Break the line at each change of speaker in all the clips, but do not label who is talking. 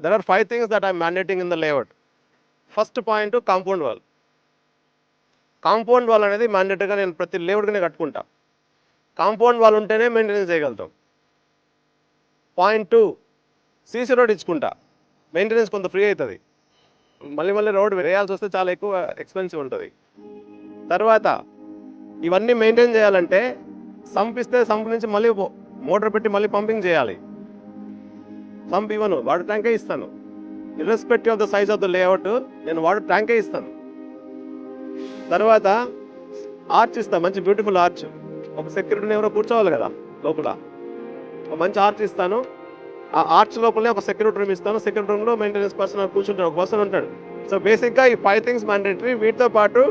There are 5 things that I'm mandating in the layout. First point, compound wall. Compound wall అనేది మ్యాండేటరీగా నేను ప్రతి లేఅవుట్కి కట్టుకుంటా. కాంపౌండ్ వాల్ ఉంటేనే మెయింటెనెన్స్ చేయగలుగుతాం. పాయింట్ 2, సీసీ రోడ్ ఇచ్చుకుంటా. మెయింటెనెన్స్ కొంత ఫ్రీ అవుతుంది. మళ్ళీ రోడ్ వేయాల్సి వస్తే చాలా ఎక్కువ ఎక్స్పెన్సివ్ ఉంటుంది. తర్వాత ఇవన్నీ మెయింటైన్ చేయాలంటే సంప్ ఇస్తే సంప్ నుంచి మళ్ళీ మోటార్ పెట్టి మళ్ళీ పంపింగ్ చేయాలి. సంప్ ఇవ్వను, వాటర్ ట్యాంకే ఇస్తాను. Irrespective of the size of the layout నేను వాటర్ ట్యాంకే ఇస్తాను. తర్వాత ఆర్చ్ ఇస్తాను, మంచి బ్యూటిఫుల్ ఆర్చ్. ఒక సెక్యూరిటీని ఎవరో కూర్చోవాలి కదా లోపల, ఒక మంచి ఆర్చ్ ఇస్తాను. ఆ ఆర్చ్ లోపలనే ఒక సెక్యూరిటీ రూమ్ ఇస్తాను. సెక్యూరిటీ రూమ్లో మెయింటెనెన్స్ పర్సన్ కూర్చుంటాడు, ఒక పర్సన్ ఉంటాడు. సో బేసిక్గా ఈ 5 థింగ్స్ మ్యాండేటరీ. వీటితో పాటు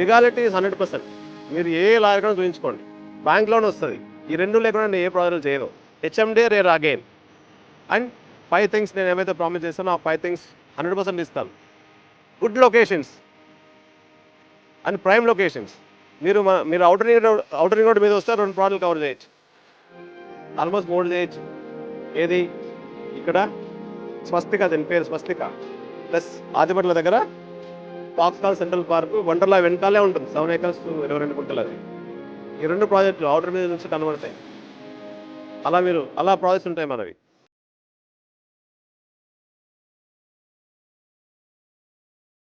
లీగాలిటీ ఈజ్ 100%. మీరు ఏ లాగా చూపించుకోండి, బ్యాంక్ లోన్ వస్తుంది. ఈ 2 లేకుండా నేను ఏ ప్రాజెక్టులు చేయను. హెచ్ఎండే రేర్ అగైన్. అండ్ 5 థింగ్స్ నేను ఏమైతే ప్రామిస్ చేస్తానో ఆ 5 థింగ్స్ 100% ఇస్తాను. Good locations and prime locations. మీరు అవుటర్ రింగ్ రోడ్ మీద వస్తే 2 ప్రాజెక్టులు కవర్ చేయొచ్చు, ఆల్మోస్ట్ 3 చేయొచ్చు. ఏది ఇక్కడ స్వస్తిక, దీని పేరు స్వస్తిక, ప్లస్ ఆదిపట్ల దగ్గర పాక్స్కాల్ సెంట్రల్ పార్క్, వండర్లా వెనకాలే ఉంటుంది. 7 acres 22 గుంటలు. అది ఈ 2 ప్రాజెక్టులు అవుటర్ మీద నుంచి కనబడతాయి. అలా ప్రాజెక్ట్స్ ఉంటాయి మనవి.